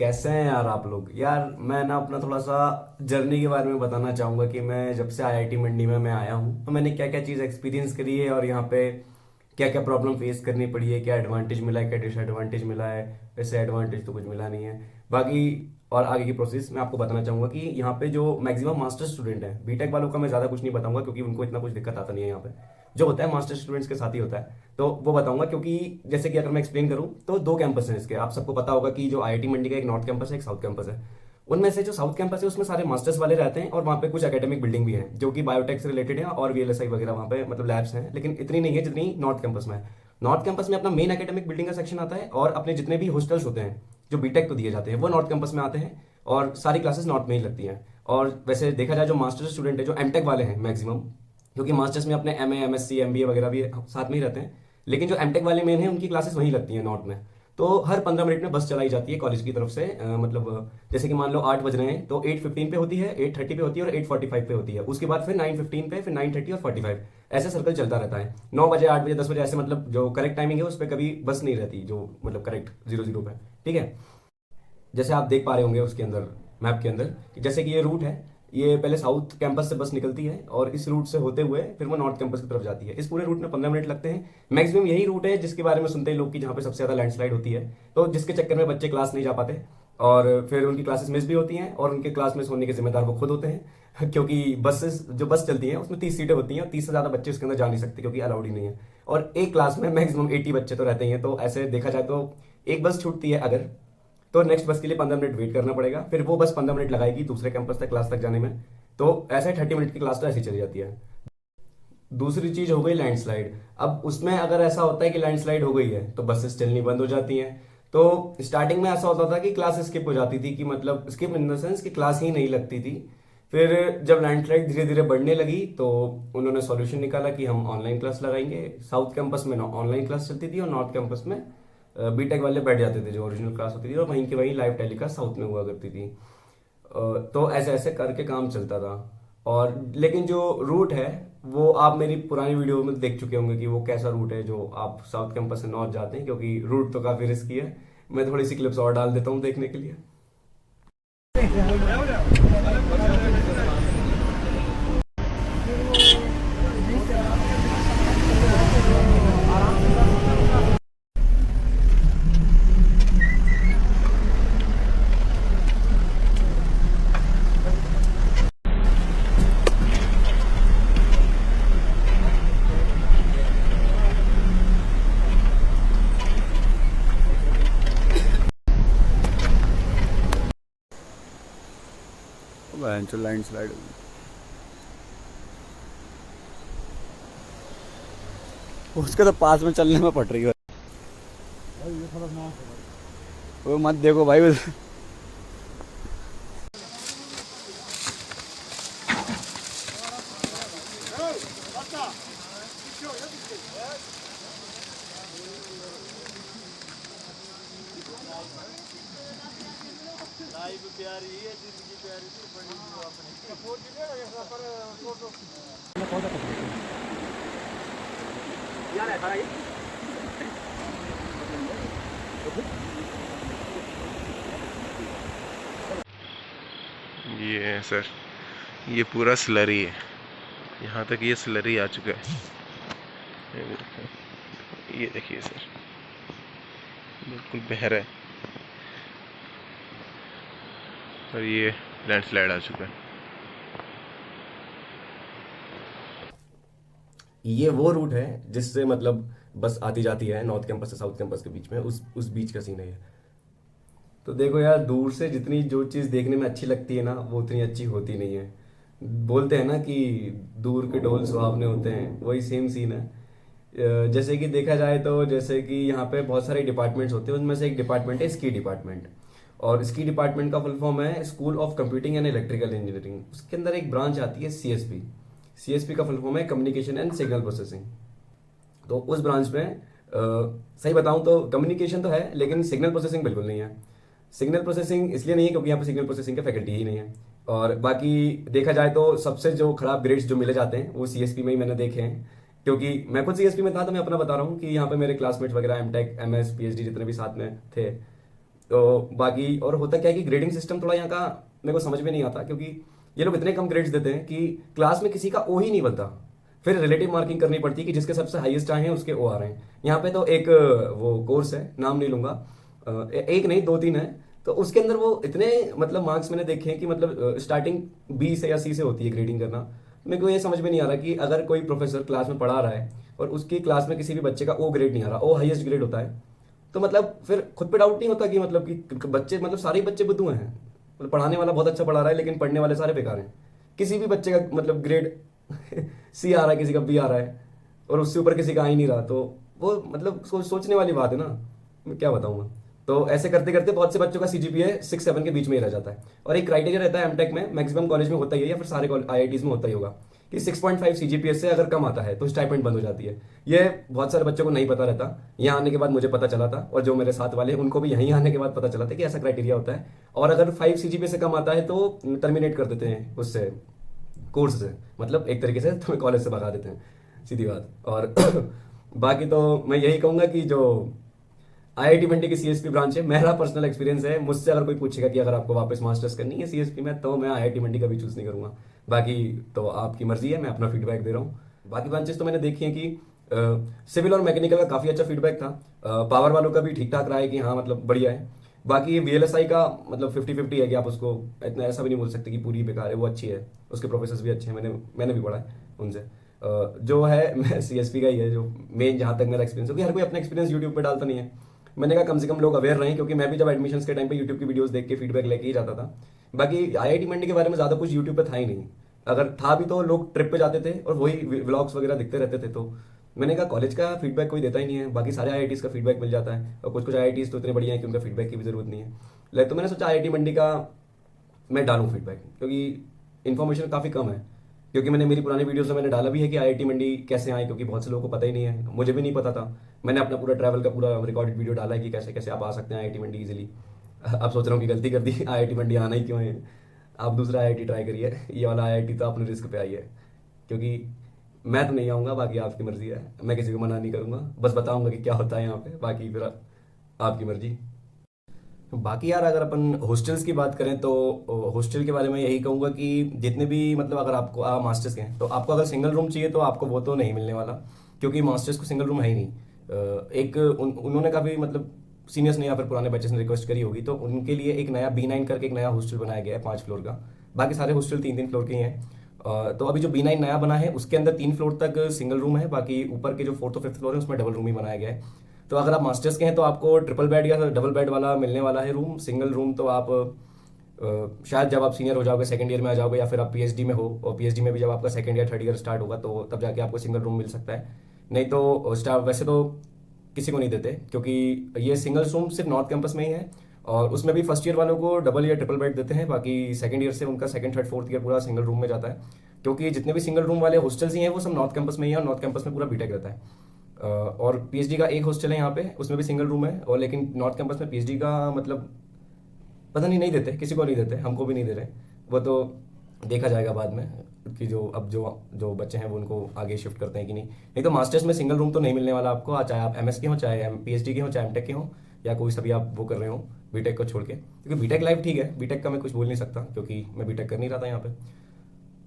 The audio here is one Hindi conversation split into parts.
कैसे हैं यार आप लोग। यार मैं ना अपना थोड़ा सा जर्नी के बारे में बताना चाहूँगा कि मैं जब से आईआईटी मंडी में मैं आया हूँ तो मैंने क्या क्या चीज़ एक्सपीरियंस करी है और यहाँ पे क्या क्या प्रॉब्लम फेस करनी पड़ी है, क्या एडवांटेज मिला है, क्या डिसएडवांटेज मिला है। वैसे एडवांटेज तो कुछ मिला नहीं है बाकी। और आगे की प्रोसेस मैं आपको बताना चाहूँगा कि यहाँ पे जो मैक्सिमम मास्टर स्टूडेंट हैं, बीटेक वालों का मैं ज़्यादा कुछ नहीं बताऊंगा क्योंकि उनको इतना कुछ दिक्कत आता नहीं है। यहाँ पे जो होता है मास्टर स्टूडेंट्स के साथ ही होता है, तो वो बताऊंगा। क्योंकि जैसे कि अगर मैं एक्सप्लेन करूँ तो दो कैंपस हैं इसके। आप सबको पता होगा कि जो आईआईटी मंडी का एक नॉर्थ कैंपस है, एक साउथ कैंपस है। उनमें से जो साउथ कैंपस है उसमें सारे मास्टर्स वाले रहते हैं और वहाँ पे कुछ एकेडमिक बिल्डिंग भी है जो कि बायोटेक से रिलेटेड है और वीएलएसआई वगैरह वहाँ पे मतलब लैब्स हैं, लेकिन इतनी नहीं है जितनी नॉर्थ कैंपस में है। नॉर्थ कैंपस में अपना मेन एकेडमिक बिल्डिंग का सेक्शन आता है और अपने जितने भी हॉस्टल्स होते हैं जो बीटेक को दिए जाते हैं वो नॉर्थ कैंपस में आते हैं और सारी क्लासेस नॉर्थ में ही लगती हैं। और वैसे देखा जाए जो मास्टर स्टूडेंट है, जो एमटेक वाले हैं मैक्सिमम, क्योंकि मास्टर्स में अपने एमए एमएससी एमबीए वगैरह भी साथ में ही रहते हैं, लेकिन जो एमटेक वाले मेन हैं उनकी क्लासेस वहीं लगती हैं नॉर्थ में। तो हर 15 मिनट में बस चलाई जाती है कॉलेज की तरफ से। मतलब जैसे कि मान लो 8 बज रहे हैं तो 8:15 पे होती है, 8:30 पे होती है और 8:45 पे होती है। उसके बाद फिर 9:15 पे, फिर 9:30 और 45, ऐसे सर्कल चलता रहता है। 9 बजे, 8 बजे, 10 बजे, ऐसे मतलब जो करेक्ट टाइमिंग है उस पर कभी बस नहीं रहती, जो मतलब करेक्ट 00 पे। ठीक है। जैसे आप देख पा रहे होंगे उसके अंदर, मैप के अंदर, कि जैसे कि ये रूट है, ये पहले साउथ कैंपस से बस निकलती है और इस रूट से होते हुए फिर वो नॉर्थ कैंपस की तरफ जाती है। इस पूरे रूट में 15 मिनट लगते हैं मैक्सिमम। यही रूट है जिसके बारे में सुनते हैं लोग कि जहाँ पे सबसे ज़्यादा लैंडस्लाइड होती है, तो जिसके चक्कर में बच्चे क्लास नहीं जा पाते और फिर उनकी क्लासेस मिस भी होती हैं और उनके क्लास मिस होने के जिम्मेदार वो खुद होते हैं क्योंकि बसेस, जो बस चलती हैं उसमें 30 सीटें होती हैं और 30 से ज़्यादा बच्चे उसके अंदर जा नहीं सकते क्योंकि अलाउड ही नहीं है। और एक क्लास में मैक्सिमम 80 बच्चे तो रहते ही हैं, तो ऐसे देखा जाए तो एक बस छूटती है अगर, तो नेक्स्ट बस के लिए 15 मिनट वेट करना पड़ेगा, फिर वो बस 15 मिनट लगाएगी दूसरे कैंपस तक, क्लास तक जाने में। तो ऐसे 30 मिनट की क्लास तो ऐसी चली जाती है। दूसरी चीज हो गई लैंडस्लाइड। अब उसमें अगर ऐसा होता है कि लैंडस्लाइड हो गई है तो बसेस चलनी बंद हो जाती हैं। तो स्टार्टिंग में ऐसा होता था कि क्लास स्किप हो जाती थी, कि मतलब स्किप इन द सेंस कि क्लास ही नहीं लगती थी। फिर जब लैंडस्लाइड धीरे धीरे बढ़ने लगी तो उन्होंने सॉल्यूशन निकाला कि हम ऑनलाइन क्लास लगाएंगे। साउथ कैंपस में ऑनलाइन क्लास चलती थी और नॉर्थ कैंपस में बीटेक वाले बैठ जाते थे, जो ओरिजिनल क्लास होती थी और वहीं की वहीं लाइव टेलीकास्ट साउथ में हुआ करती थी। तो ऐसे ऐसे करके काम चलता था। और लेकिन जो रूट है वो आप मेरी पुरानी वीडियो में देख चुके होंगे कि वो कैसा रूट है जो आप साउथ कैंपस से नॉर्थ जाते हैं, क्योंकि रूट तो काफ़ी रिस्की है। मैं थोड़ी सी क्लिप्स और डाल देता हूँ देखने के लिए। लैंडस्लाइड उसके तो पास में चलने में पड़ रही है। वो मत देखो भाई लाइफ प्यारी है, जिंदगी प्यारी थी बड़ी जो ये है सर, ये पूरा स्लरी है। यहाँ तक ये स्लरी आ चुका है। ये देखिए सर, बिल्कुल बह रहा है और ये लैंडस्लाइड आ चुका है। ये वो रूट है जिससे मतलब बस आती जाती है नॉर्थ कैंपस से साउथ कैंपस के बीच में, उस बीच का सीन है ये। तो देखो यार, दूर से जितनी जो चीज़ देखने में अच्छी लगती है ना वो उतनी अच्छी होती नहीं है। बोलते हैं ना कि दूर के ढोल सुहावने होते हैं, वही सेम सीन है। जैसे कि देखा जाए तो जैसे कि यहाँ पे बहुत सारे डिपार्टमेंट्स होते हैं, उनमें से एक डिपार्टमेंट है स्की डिपार्टमेंट। और स्की डिपार्टमेंट का फुल फॉर्म है school of computing and electrical engineering. उसके अंदर एक ब्रांच आती है सीएसपी। सीएसपी का फुल फॉर्म है कम्युनिकेशन एंड सिग्नल प्रोसेसिंग। तो उस ब्रांच में सही बताऊं तो कम्युनिकेशन तो है लेकिन सिग्नल प्रोसेसिंग बिल्कुल नहीं है। सिग्नल प्रोसेसिंग इसलिए नहीं है क्योंकि यहाँ पे सिग्नल प्रोसेसिंग का फैकल्टी ही नहीं है। और बाकी देखा जाए तो सबसे जो खराब ग्रेड्स जो मिले जाते हैं वो सीएसपी में ही मैंने देखे हैं, क्योंकि मैं खुद सीएसपी में था तो मैं अपना बता रहा हूँ कि यहाँ पे मेरे क्लासमेट्स वगैरह एमटेक एमएस पीएचडी जितने भी साथ में थे, तो बाकी और होता क्या है कि ग्रेडिंग सिस्टम थोड़ा यहाँ का मेरे को समझ में नहीं आता, क्योंकि ये लोग इतने कम ग्रेड्स देते हैं कि क्लास में किसी का ओ ही नहीं बनता। फिर रिलेटिव मार्किंग करनी पड़ती है कि जिसके सबसे हाईएस्ट आए हैं उसके ओ आ रहे हैं। यहाँ पे तो एक वो कोर्स है, नाम नहीं लूंगा, एक नहीं दो तीन है, तो उसके अंदर वो इतने मतलब मार्क्स मैंने देखे हैं कि मतलब स्टार्टिंग बी से या सी से होती है ग्रेडिंग करना। मेरे को ये समझ में नहीं आ रहा कि अगर कोई प्रोफेसर क्लास में पढ़ा रहा है और उसकी क्लास में किसी भी बच्चे का ओ ग्रेड नहीं आ रहा, ओ हाईएस्ट ग्रेड होता है, तो मतलब फिर खुद पे डाउट नहीं होता कि मतलब कि बच्चे मतलब सारे ही बच्चे बुद्धू हैं, मतलब पढ़ाने वाला बहुत अच्छा पढ़ा रहा है लेकिन पढ़ने वाले सारे बेकार हैं। किसी भी बच्चे का मतलब ग्रेड सी आ रहा है, किसी का बी आ रहा है और उससे ऊपर किसी का आ ही नहीं रहा, तो वो मतलब सोचने वाली बात है ना, मैं क्या बताऊँ मैं। तो ऐसे करते करते बहुत से बच्चों का सीजीपीए 6-7 के बीच में ही रह जाता है। और एक क्राइटेरिया रहता है एमटेक में, मैक्सिमम कॉलेज में होता ही है या फिर सारे आईआईटीज में होता ही होगा कि 6.5 सीजीपीए से अगर कम आता है तो स्टाइपेंड बंद हो जाती है। ये बहुत सारे बच्चों को नहीं पता रहता, यहाँ आने के बाद मुझे पता चला था, और जो मेरे साथ वाले उनको भी यहीं आने के बाद पता चला था कि ऐसा क्राइटेरिया होता है। और अगर 5 सीजीपीए से कम आता है तो टर्मिनेट कर देते हैं उससे, कोर्स से, मतलब एक तरीके से तुम्हें कॉलेज से भगा देते हैं, सीधी बात। और बाकी तो मैं यही कहूँगा कि जो आईआईटी मंडी की सीएसपी ब्रांच है, मेरा पर्सनल एक्सपीरियंस है, मुझसे अगर कोई पूछेगा कि अगर आपको वापस मास्टर्स करनी है सीएसपी में, तो मैं आईआईटी मंडी का भी चूज नहीं करूंगा। बाकी तो आपकी मर्जी है, मैं अपना फीडबैक दे रहा हूँ। बाकी ब्रांचेस तो मैंने देखी है कि सिविल और मैकेनिकल का काफ़ी अच्छा फीडबैक था, पावर वालों का भी ठीक ठाक रहा है कि हाँ मतलब बढ़िया है। बाकी वीएलएसआई का मतलब 50-50 है कि आप उसको इतना ऐसा भी नहीं बोल सकते कि पूरी बेकार है, वो अच्छी है, उसके प्रोफेसर भी अच्छे हैं, मैंने भी पढ़ा है उनसे। जो है मैं सीएसपी का ही है जो मेन, जहाँ तक मेरा एक्सपीरियंस, क्योंकि हर कोई अपना एक्सपीरियंस यूट्यूब पे डालता नहीं है। मैंने कहा कम से कम लोग अवेयर रहें, क्योंकि मैं भी जब एडमिशन्स के टाइम पे यूट्यूब की वीडियोस देख के फीडबैक लेके ही जाता था। बाकी आईआईटी मंडी के बारे में ज़्यादा कुछ यूट्यूब पे था ही नहीं, अगर था भी तो लोग ट्रिप पे जाते थे और वही व्लॉग्स वगैरह दिखते रहते थे। तो मैंने कहा कॉलेज का फीडबैक कोई देता ही नहीं है, बाकी सारे आईआईटीज़ का फीडबैक मिल जाता है, और कुछ कुछ आईआईटीज़ तो इतने बढ़िया हैं कि उनका फीडबैक की भी जरूरत नहीं है। तो मैंने सोचा आईआईटी मंडी का मैं डालूं फीडबैक, क्योंकि इन्फॉर्मेशन काफ़ी कम है। क्योंकि मैंने मेरी पुरानी वीडियोस में मैंने डाला भी है कि आईआईटी मंडी कैसे आए, क्योंकि बहुत से लोगों को पता ही नहीं है, मुझे भी नहीं पता था। मैंने अपना पूरा ट्रैवल का पूरा रिकॉर्डेड वीडियो डाला है कि कैसे कैसे आप आ सकते हैं आईआईटी मंडी इजीली। अब सोच रहा हूँ कि गलती कर दी, आईआईटी मंडी आना ही क्यों है, आप दूसरा आईआईटी ट्राई करिए, ये वाला आईआईटी तो आपने रिस्क पे आई है। क्योंकि मैं तो नहीं आऊँगा, बाकी आपकी मर्जी है, मैं किसी को मना नहीं करूँगा, बस बताऊँगा कि क्या होता है यहाँ पे, बाकी फिर आपकी मर्जी। बाकी यार अगर अपन हॉस्टल्स की बात करें तो हॉस्टल के बारे में यही कहूँगा कि जितने भी मतलब अगर आपको मास्टर्स के हैं तो आपको अगर सिंगल रूम चाहिए तो आपको वो तो नहीं मिलने वाला, क्योंकि मास्टर्स को सिंगल रूम है ही नहीं। एक उन्होंने काफ़ी मतलब सीनियर्स ने या फिर पुराने बैचेस ने रिक्वेस्ट करी होगी, तो उनके लिए एक नया B9 करके एक नया हॉस्टल बनाया गया है 5 फ्लोर का। बाकी सारे हॉस्टल 3-3 फ्लोर के ही हैं। तो अभी जो B9 नया बना है उसके अंदर 3 फ्लोर तक सिंगल रूम है, बाकी ऊपर के जो 4th और 5th फ्लोर है उसमें डबल रूम ही बनाया गया है। तो अगर आप मास्टर्स के हैं तो आपको ट्रिपल बेड या डबल बेड वाला मिलने वाला है रूम। सिंगल रूम तो आप शायद जब आप सीनियर हो जाओगे, सेकंड ईयर में आ जाओगे, या फिर आप पीएचडी में हो, और पीएचडी में भी जब आपका second year third year start होगा तो तब जाके आपको सिंगल रूम मिल सकता है। नहीं तो स्टाफ वैसे तो किसी को नहीं देते, क्योंकि ये सिंगल रूम सिर्फ नॉर्थ कैंपस में ही है, और उसमें भी फर्स्ट ईयर वालों को डबल या ट्रिपल बेड देते हैं, बाकी सेकंड ईयर से उनका सेकंड थर्ड फोर्थ ईयर पूरा सिंगल रूम में जाता है। क्योंकि जितने भी सिंगल रूम वाले हॉस्टल्स ही हैं वो सब नॉर्थ कैंपस में ही है, और नॉर्थ कैंपस में पूरा बीटेक रहता है। और पीएचडी का एक हॉस्टल है यहाँ पे, उसमें भी सिंगल रूम है, और लेकिन नॉर्थ कैंपस में पीएचडी का मतलब पता नहीं देते, किसी को नहीं देते, हमको भी नहीं दे रहे। वो तो देखा जाएगा बाद में कि जो अब जो बच्चे हैं वो उनको आगे शिफ्ट करते हैं कि नहीं तो मास्टर्स में सिंगल रूम तो नहीं मिलने वाला आपको, चाहे आप एमएस के हो, चाहे पीएचडी के हो, चाहे एमटेक के हो, या कोई सभी आप वो कर रहे हो बीटेक को छोड़ के। क्योंकि बीटेक लाइफ ठीक है, बीटेक का मैं कुछ बोल नहीं सकता क्योंकि मैं बीटेक कर नहीं रहा था यहाँ पे।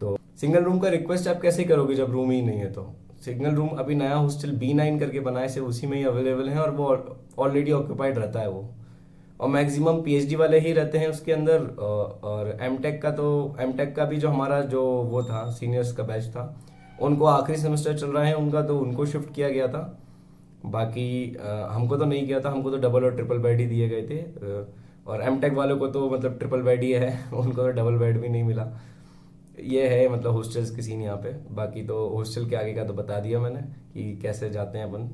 तो सिंगल रूम का रिक्वेस्ट आप कैसे करोगे जब रूम ही नहीं है? तो सिंगल रूम अभी नया हॉस्टल B9 करके बनाए से उसी में ही अवेलेबल है, और वो ऑलरेडी ऑक्यूपाइड रहता है वो, और मैक्सिमम पीएचडी वाले ही रहते हैं उसके अंदर। और एमटेक का भी जो हमारा जो वो था सीनियर्स का बैच था, उनको आखिरी सेमेस्टर चल रहा है उनका, तो उनको शिफ्ट किया गया था। बाकी हमको तो नहीं किया था, हमको तो डबल और ट्रिपल बेड ही दिए गए थे। और एमटेक वालों को तो मतलब ट्रिपल बेड ही है, उनको तो डबल बेड भी नहीं मिला। ये है मतलब हॉस्टल्स की सीन यहाँ पे। बाकी तो हॉस्टल के आगे का तो बता दिया मैंने कि कैसे जाते हैं अपन।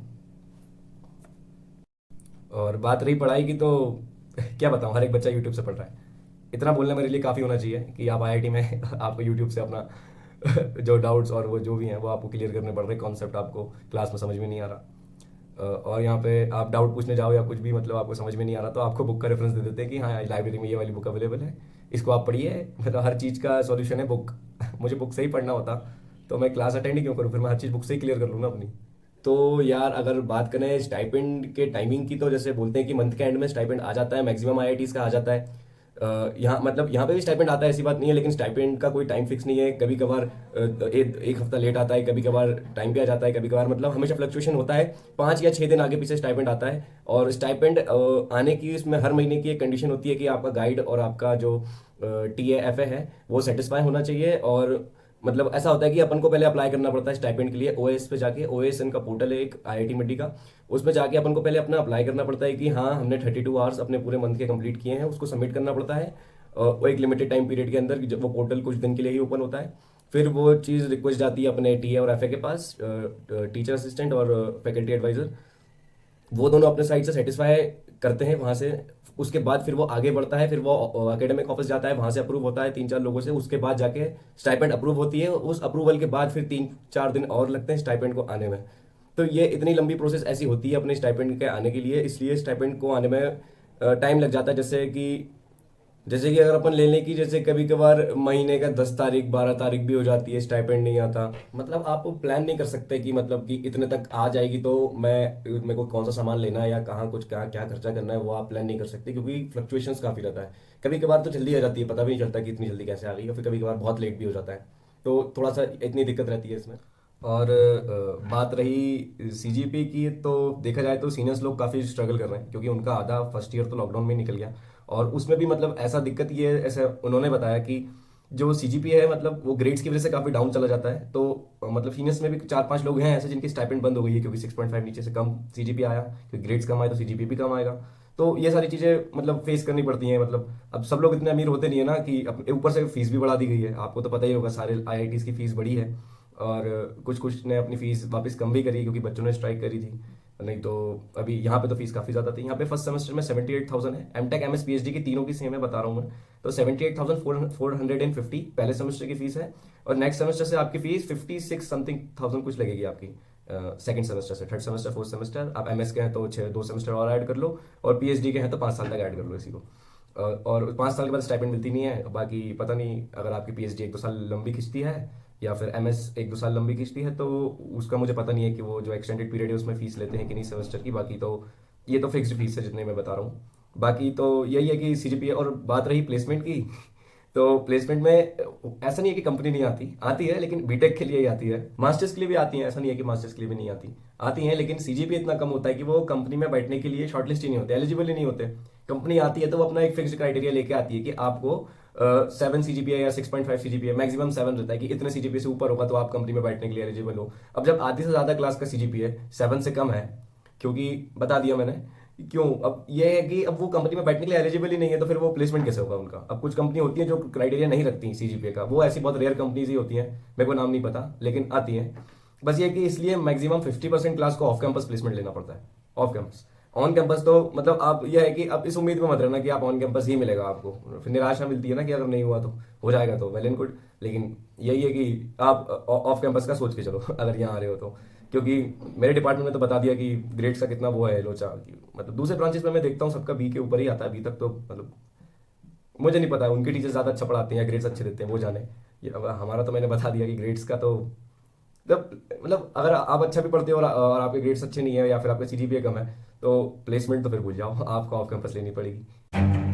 और बात रही पढ़ाई की, तो क्या बताऊँ, हर एक बच्चा यूट्यूब से पढ़ रहा है। इतना बोलना मेरे लिए काफ़ी होना चाहिए कि आप आईआईटी में आपको यूट्यूब से अपना जो डाउट्स और वो जो भी हैं वो आपको क्लियर करने पड़ रहे, कॉन्सेप्ट आपको क्लास में समझ में नहीं आ रहा। और यहाँ पे आप डाउट पूछने जाओ या कुछ भी मतलब आपको समझ में नहीं आ रहा, तो आपको बुक का रेफरेंस दे देते हैं कि हाँ लाइब्रेरी में ये वाली बुक अवेलेबल है, इसको आप पढ़िए। मतलब हर चीज़ का सॉल्यूशन है बुक। मुझे बुक से ही पढ़ना होता तो मैं क्लास अटेंड ही क्यों करूँ, फिर मैं हर चीज़ बुक से ही क्लियर कर लूँ ना अपनी। तो यार अगर बात करें स्टाइपेंड के टाइमिंग की, तो जैसे बोलते हैं कि मंथ के एंड में स्टाइपेंड आ जाता है, मैक्सिमम आईआईटीज का आ जाता है। यहाँ मतलब यहाँ पे भी स्टाइपेंड आता है, ऐसी बात नहीं है, लेकिन स्टाइपेंड का कोई टाइम फिक्स नहीं है। कभी कभार एक हफ्ता लेट आता है, कभी कभार टाइम पे आ जाता है, कभी कभार मतलब हमेशा फ्लक्चुएशन होता है। 5 या 6 दिन आगे पीछे स्टाइपेंड आता है। और स्टाइपेंड आने की इसमें हर महीने की एक कंडीशन होती है कि आपका गाइड और आपका जो TAFA है वो सेटिस्फाई होना चाहिए। और मतलब ऐसा होता है कि अपन को पहले अप्लाई करना पड़ता है स्टाइपेंड के लिए। ओएस पे जाके, ओएस इनका पोर्टल है एक IIT मंडी का, उसमें जाके अपन को पहले अपना अप्लाई करना पड़ता है कि हाँ हमने 32 आवर्स अपने पूरे मंथ के कंप्लीट किए हैं, उसको सबमिट करना पड़ता है। वो एक लिमिटेड टाइम पीरियड के अंदर, जब वो पोर्टल कुछ दिन के लिए ही ओपन होता है। फिर वो चीज़ रिक्वेस्ट जाती है अपने TA और FA के पास, टीचर असिस्टेंट और फैकल्टी एडवाइजर। वो दोनों अपने साइड से सेटिस्फाई करते हैं वहां से। उसके बाद फिर वो आगे बढ़ता है, फिर वो एकेडमिक ऑफिस जाता है, वहां से अप्रूव होता है 3-4 लोगों से। उसके बाद जाके स्टाइपेंड अप्रूव होती है। उस अप्रूवल के बाद फिर 3-4 दिन और लगते हैं स्टाइपेंड को आने में। तो ये इतनी लंबी प्रोसेस ऐसी होती है अपने स्टाइपेंड के आने के लिए, इसलिए स्टाइपेंड को आने में टाइम लग जाता है। जैसे कि अगर अपन ले लें कि जैसे कभी कभार महीने का 10 तारीख 12 तारीख भी हो जाती है, स्टाइपेंड नहीं आता। मतलब आप प्लान नहीं कर सकते कि मतलब कि इतने तक आ जाएगी तो मेरे को कौन सा सामान लेना है या कहाँ कुछ क्या क्या खर्चा करना है, वो आप प्लान नहीं कर सकते, क्योंकि फ्लक्चुएशंस काफ़ी रहता है। कभी कभार तो जल्दी आ जाती है, पता भी नहीं चलता कि इतनी जल्दी कैसे आ गई, और फिर कभी कभार बहुत लेट भी हो जाता है। तो थोड़ा सा इतनी दिक्कत रहती है इसमें। और बात रही CGP की, तो देखा जाए तो सीनियर्स लोग काफ़ी स्ट्रगल कर रहे हैं, क्योंकि उनका आधा फर्स्ट ईयर तो लॉकडाउन में ही निकल गया। और उसमें भी मतलब ऐसा दिक्कत ये है, ऐसा उन्होंने बताया कि जो CGP है मतलब वो ग्रेड्स की वजह से काफ़ी डाउन चला जाता है। तो मतलब सीनियर्स में भी 4-5 लोग हैं ऐसे जिनकी स्टाइपेंड बंद हो गई है, क्योंकि 6.5 नीचे से कम CGP आया, क्योंकि ग्रेड्स कम आए तो CGP भी कम आएगा। तो ये सारी चीज़ें मतलब फेस करनी पड़ती हैं। मतलब अब सब लोग इतने अमीर होते नहीं है ना, कि ऊपर से फीस भी बढ़ा दी गई है। आपको तो पता ही होगा, सारे IITs की फीस बढ़ी है। और कुछ कुछ ने अपनी फीस वापस कम भी करी, क्योंकि बच्चों ने स्ट्राइक करी थी। नहीं तो अभी यहाँ पे तो फीस काफ़ी ज़्यादा थी। यहाँ पे फर्स्ट सेमेस्टर में 78,000 है। MTech MS PhD की तीनों की सेम है, बता रहा हूँ मैं। तो 78,450 पहले सेमेस्टर की फीस है। और नेक्स्ट सेमेस्टर से आपकी फीस 56 समथिंग थाउजेंड कुछ लगेगी आपकी। सेकंड सेमेस्टर से, थर्ड सेमेस्टर, फोर्थ सेमेस्टर। आप MS के हैं तो 2 सेमेस्टर और ऐड कर लो, और PhD के हैं तो 5 साल तक ऐड कर लो इसी को। और 5 साल के बाद स्टाइपेंड मिलती नहीं है। बाकी पता नहीं, अगर आपकी PhD 1-2 साल लंबी खिंचती है, या फिर MS 1-2 साल लंबी खिंचती है, तो उसका मुझे पता नहीं है कि वो जो एक्सटेंडेड पीरियड है उसमें फीस लेते हैं कि नहीं सेमेस्टर की। बाकी तो ये तो फिक्स्ड फीस है जितने मैं बता रहा हूँ। बाकी तो यही है कि CGPA। और बात रही प्लेसमेंट की, तो प्लेसमेंट में ऐसा नहीं है कि कंपनी नहीं आती, आती है, लेकिन बीटेक के लिए ही आती है। मास्टर्स के लिए भी आती है, ऐसा नहीं है कि मास्टर्स के लिए भी नहीं आती, आती हैं। लेकिन CGPA इतना कम होता है कि वो कंपनी में बैठने के लिए शॉर्टलिस्ट ही नहीं होते, एलिजिबल ही नहीं होते। कंपनी आती है तो वो अपना एक फिक्स्ड क्राइटेरिया लेके आती है कि आपको 7 CGPA या 6.5 CGPA, मैक्सिमम 7 रहता है कि इतने CGPA से ऊपर होगा तो आप कंपनी में बैठने के लिए एलिजिबल हो। अब जब आधी से ज़्यादा क्लास का CGPA 7 से कम है, क्योंकि बता दिया मैंने क्यों, अब ये है कि अब वो कंपनी में बैठने के लिए एलिजिबल ही नहीं है, तो फिर वो प्लेसमेंट कैसे होगा उनका। अब कुछ कंपनी होती है जो क्राइटेरिया नहीं रखती CGPA का, वो ऐसी बहुत रेयर कंपनीज ही होती हैं, मेरे को नाम नहीं पता, लेकिन आती हैं। बस ये है कि इसलिए मैक्सिमम 50% क्लास को ऑफ कैंपस प्लेसमेंट लेना पड़ता है। ऑफ कैंपस, ऑन कैंपस तो मतलब आप यह है कि अब इस उम्मीद में मत रहना कि आप ऑन कैंपस ही मिलेगा आपको, फिर निराशा मिलती है ना कि अगर नहीं हुआ तो हो जाएगा तो वेल एंड गुड। लेकिन यही है कि आप ऑफ कैंपस का सोच के चलो अगर यहाँ आ रहे हो तो। क्योंकि मेरे डिपार्टमेंट में तो बता दिया कि ग्रेड्स का कितना वो है लोचा, मतलब दूसरे ब्रांचेस में मैं देखता हूँ सबका B के ऊपर ही आता है अभी तक। तो मतलब मुझे नहीं पता है उनके टीचर ज़्यादा अच्छा पढ़ाते हैं या ग्रेड्स अच्छे देते हैं, वो जाने। ये अब हमारा तो मैंने बता दिया कि ग्रेड्स का तो मतलब अगर आप अच्छा भी पढ़ते हो और आपके ग्रेड्स अच्छे नहीं है, या फिर आपका CGPA कम है, तो प्लेसमेंट तो फिर भूल जाओ, आपको ऑफ कैंपस लेनी पड़ेगी।